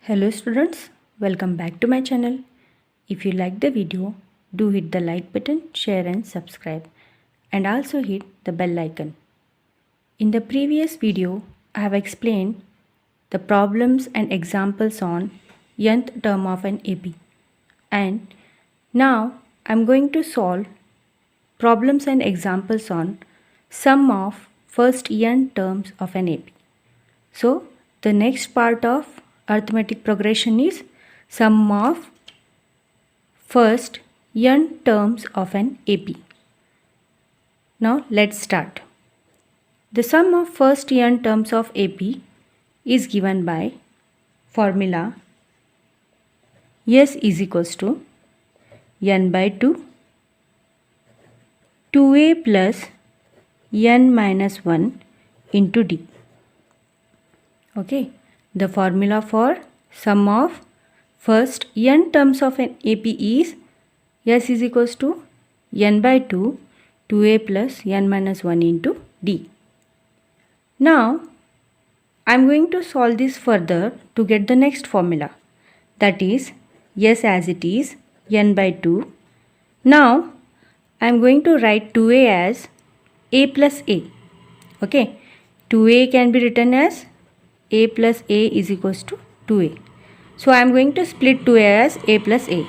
Hello students, welcome back to my channel. If you like the video, do hit the like button, share and subscribe, and also hit the bell icon. In the previous video, I have explained the problems and examples on nth term of an AP. And now I am going to solve problems and examples on sum of first n terms of an AP. So the next part of arithmetic progression is sum of first n terms of an AP. Now let's start. The sum of first n terms of AP is given by formula S is equals to n by 2, 2a plus n minus 1 into d. Okay, the formula for sum of first n terms of an AP is S is equals to n by 2, 2a plus n minus 1 into d. Now, I am going to solve this further to get the next formula, that is S as it is n by 2. Now, I am going to write 2a as a plus a. Okay, 2a can be written as a plus a is equals to 2a. So I am going to split 2a as a plus a.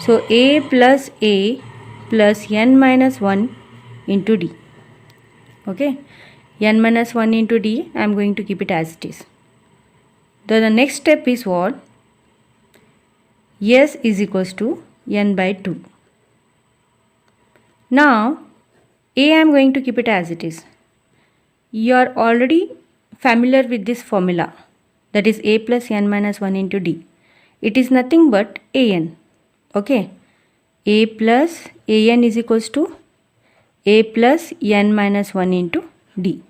So a plus n minus 1 into d. Okay, n minus 1 into d, I am going to keep it as it is. The next step is what? S is equals to n by 2. Now a I am going to keep it as it is. You are already familiar with this formula, that is a plus n minus 1 into d. It is nothing but an. Okay, a plus an is equals to a plus n minus 1 into d.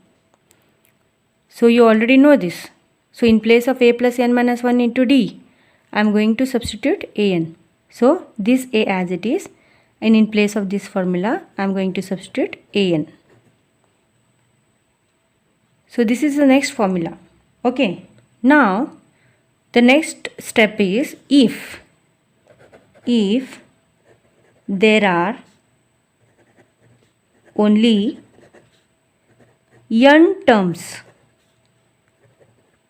So you already know this. So in place of a plus n minus 1 into d, I am going to substitute an. So this a as it is, and in place of this formula I am going to substitute an. So this is the next formula. Okay, now the next step is if there are only n terms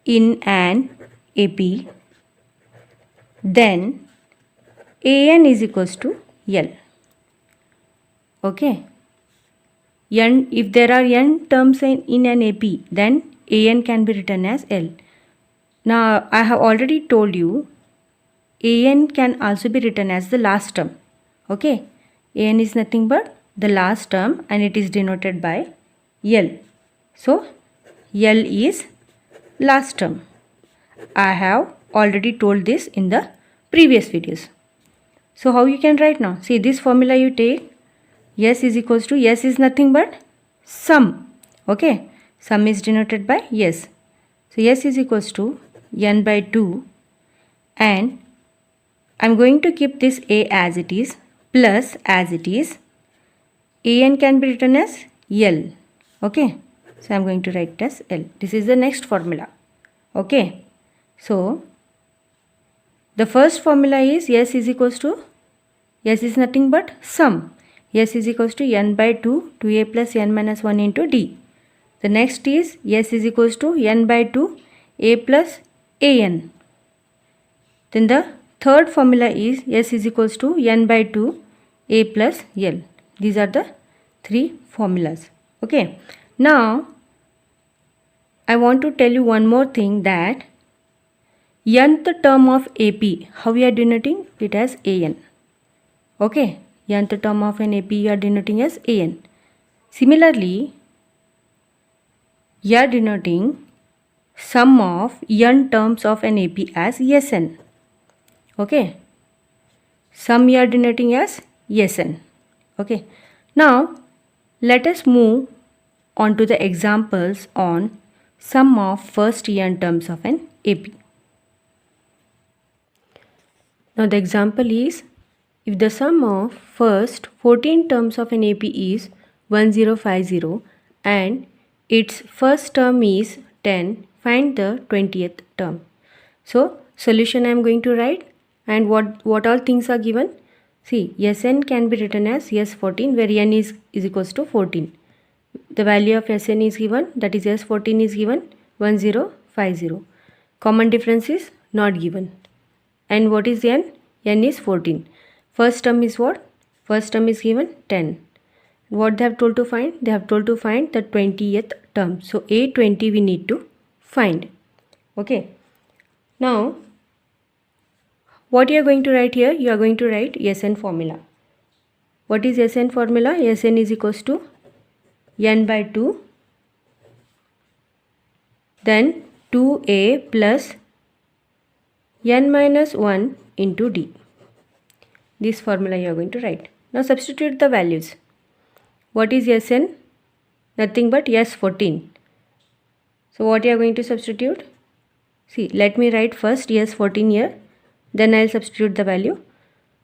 in an AP, then an is equals to L. Okay, if there are n terms in an AP, then an can be written as L. Now I have already told you an can also be written as the last term. Okay, an is nothing but the last term and it is denoted by L. So L is last term. I have already told this in the previous videos. So how you can write now? See, this formula you take, S is equals to, S is nothing but sum. Okay, sum is denoted by S. So S is equals to n by 2, and I am going to keep this a as it is plus as it is. An can be written as L. Okay, so I am going to write it as L. This is the next formula. Okay, so the first formula is S is equals to, S is nothing but sum. S is equals to n by 2, 2a plus n minus 1 into d. The next is S is equals to n by 2, a plus an. Then the third formula is S is equals to n by 2, a plus L. These are the three formulas. Okay, now I want to tell you one more thing, that nth term of AP, how we are denoting it as an. Okay, nth term of an AP you are denoting as an. Similarly, you are denoting sum of n terms of an AP as Sn. Okay, sum you are denoting as Sn. Okay, now let us move on to the examples on sum of first n terms of an AP. Now the example is, if the sum of first 14 terms of an AP is 1050 and its first term is 10, find the 20th term. So solution I am going to write, and what all things are given. See, Sn can be written as S14, where n is equals to 14. The value of Sn is given, that is S14 is given 1050. Common difference is not given. And what is n? N is 14. First term is what? First term is given 10. What they have told to find? They have told to find the 20th term. So A20 we need to find. Okay. Now, what you are going to write here? You are going to write Sn formula. What is Sn formula? Sn is equals to n by 2, then 2a plus n minus 1 into d. This formula you are going to write. Now substitute the values. What is Sn? Nothing but S14. So what you are going to substitute? See, let me write first S14 here, then I will substitute the value.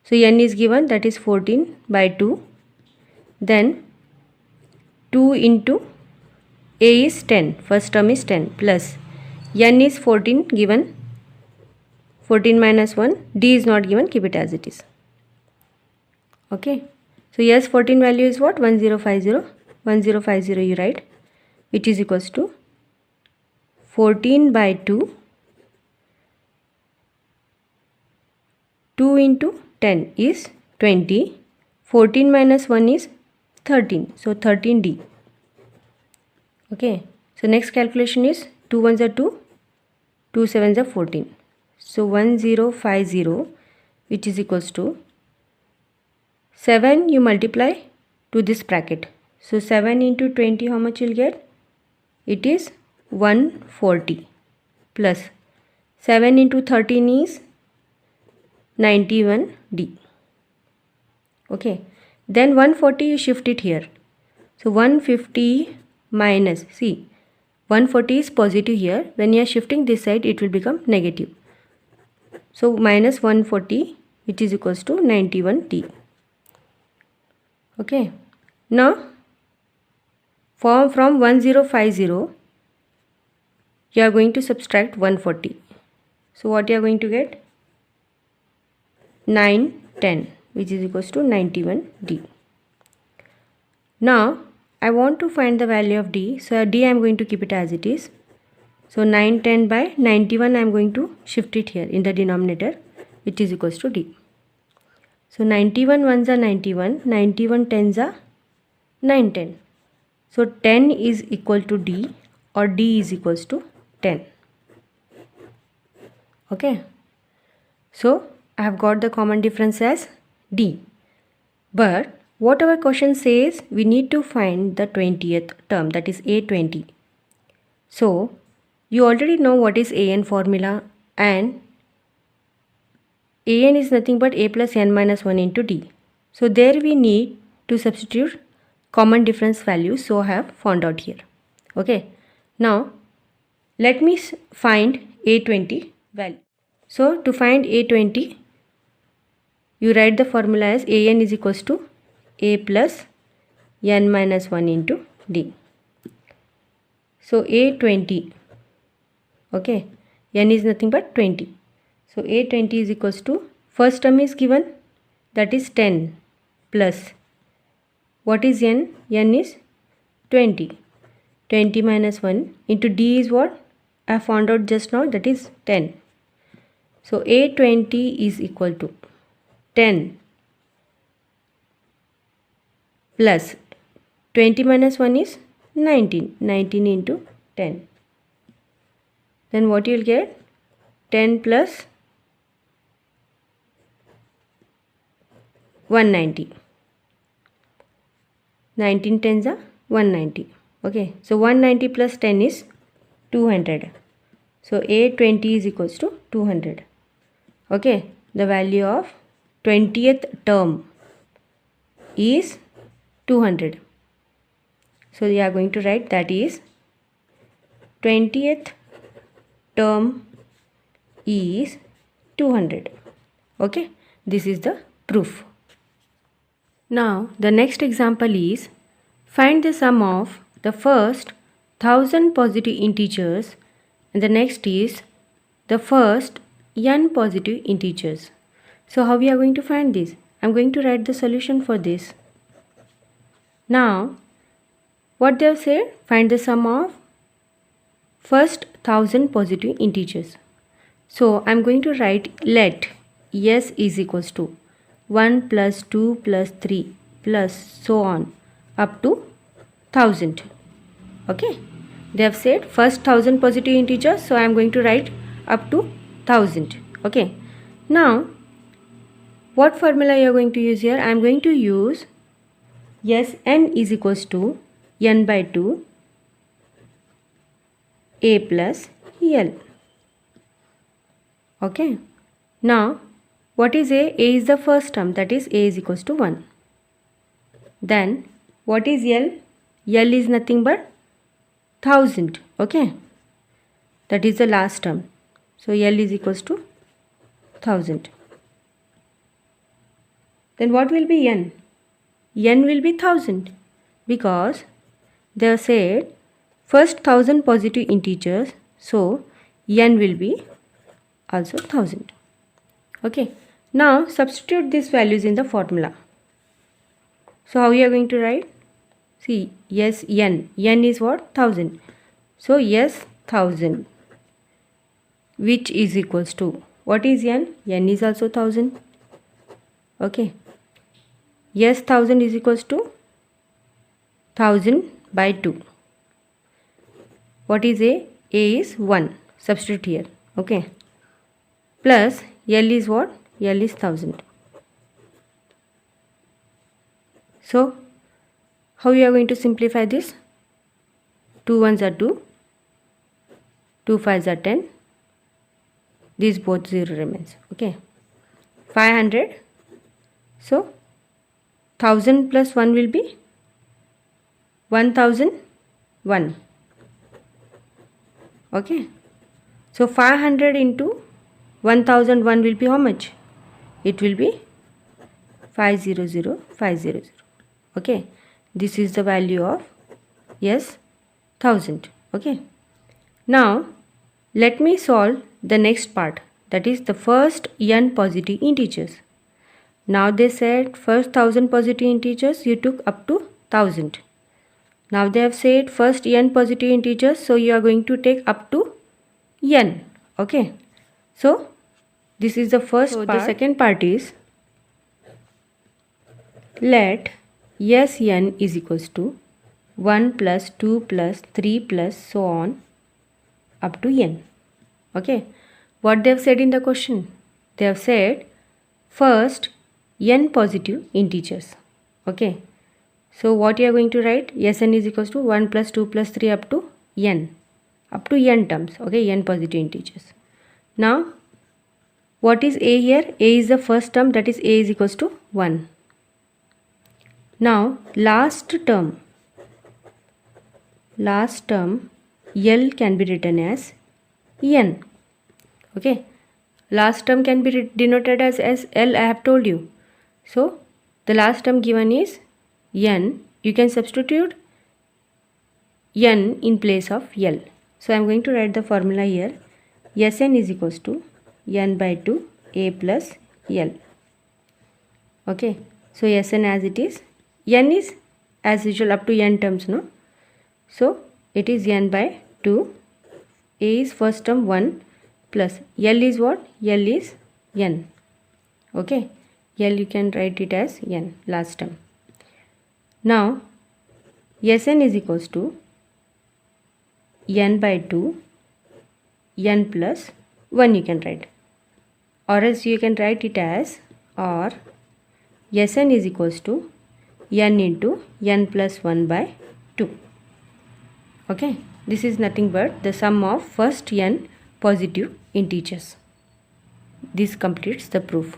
So n is given, that is 14 by 2, then 2 into a is 10, first term is 10, plus n is 14 given, 14 minus 1, d is not given, keep it as it is. Okay, so S14 value is what? 1050. 1050 you write, which is equals to 14 by 2, 2 into 10 is 20, 14 minus 1 is 13, so 13d. Okay, so next calculation is 2 1s are 2, 2 7s are 14. So 1050, which is equals to 7 you multiply to this bracket. So 7 into 20, how much you'll get? It is 140, plus 7 into 13 is 91d. Okay, then 140 you shift it here. So 150 minus, see, 140 is positive here. When you are shifting this side, it will become negative. So minus 140, which is equals to 91d. Okay, now from 1050 you are going to subtract 140. So what you are going to get? 910, which is equals to 91d. Now I want to find the value of d. So d I am going to keep it as it is. So 910 by 91 I am going to shift it here in the denominator, which is equals to d. So 91 1s are 91, 91 10s are 910. So 10 is equal to d, or d is equals to 10. Okay. So I have got the common difference as d. But what our question says, we need to find the 20th term, that is A20. So you already know what is an formula, and an is nothing but a plus n minus 1 into d. So there we need to substitute common difference values, so I have found out here. Okay, now let me find A20 value. So to find A20, you write the formula as an is equals to a plus n minus 1 into d. So A20, okay, n is nothing but 20. So A20 is equals to, first term is given, that is 10, plus what is n? N is 20. 20 minus 1 into d is what? I found out just now, that is 10. So A20 is equal to 10 plus 20 minus 1 is 19. 19 into 10. Then what you will get? 10 plus 190. 19 tens are 190. Okay, so 190 plus 10 is 200. So A20 is equals to 200. Okay, the value of 20th term is 200. So we are going to write, that is 20th term is 200. Okay, this is the proof. Now the next example is, find the sum of the first 1000 positive integers, and the next is the first n positive integers. So how we are going to find this? I'm going to write the solution for this. Now what they have said, find the sum of first 1000 positive integers. So I'm going to write let s is equals to 1 plus 2 plus 3 plus so on up to 1000. Okay, they have said first 1000 positive integers, so I am going to write up to 1000. Okay, now what formula you are going to use here? I am going to use n is equals to n by 2 a plus l. Okay, now what is a? A is the first term, that is a is equals to 1. Then what is l? L is nothing but 1000. Okay, that is the last term, so l is equals to 1000. Then what will be n? N will be 1000 because they have said first 1000 positive integers, so n will be also 1000. Okay, now substitute these values in the formula. So how you are going to write? See, yes, n is what? 1000. So yes, 1000, which is equals to, what is n? N is also 1000. Okay, yes, 1000 is equals to 1000 by 2. What is a? A is 1. Substitute here. Okay, plus l is what? L is 1000. So how you are going to simplify this? 2 ones are 2, 2 5s are 10, these both 0 remains. Okay, 500. So 1000 plus 1 will be 1001. Okay, so 500 into 1001 will be how much? It will be 500, 500. Okay, this is the value of yes, 1000. Okay, now let me solve the next part, that is the first n positive integers. Now they said first 1000 positive integers you took up to 1000. Now they have said first n positive integers, so you are going to take up to n. Okay, so this is the first part. The second part is let s n is equals to 1 plus 2 plus 3 plus so on up to n. Okay, what they have said in the question? They have said first n positive integers. Okay, so what you are going to write? Sn is equals to 1 plus 2 plus 3 up to n terms. Okay, n positive integers. Now what is a here? A is the first term, that is a is equals to 1. Now last term l can be written as n. Okay, last term can be denoted as l, I have told you. So the last term given is n. You can substitute n in place of l. So I am going to write the formula here. Sn is equals to n by 2 a plus l. Okay, so Sn as it is, n is as usual up to n terms, no? So it is n by 2, a is first term 1 plus l is what? L is n. Okay, l you can write it as n, last term. Now Sn is equals to n by 2 n plus 1 you can write, or else you can write it as, or Sn is equals to n into n plus 1 by 2. Okay, this is nothing but the sum of first n positive integers. This completes the proof.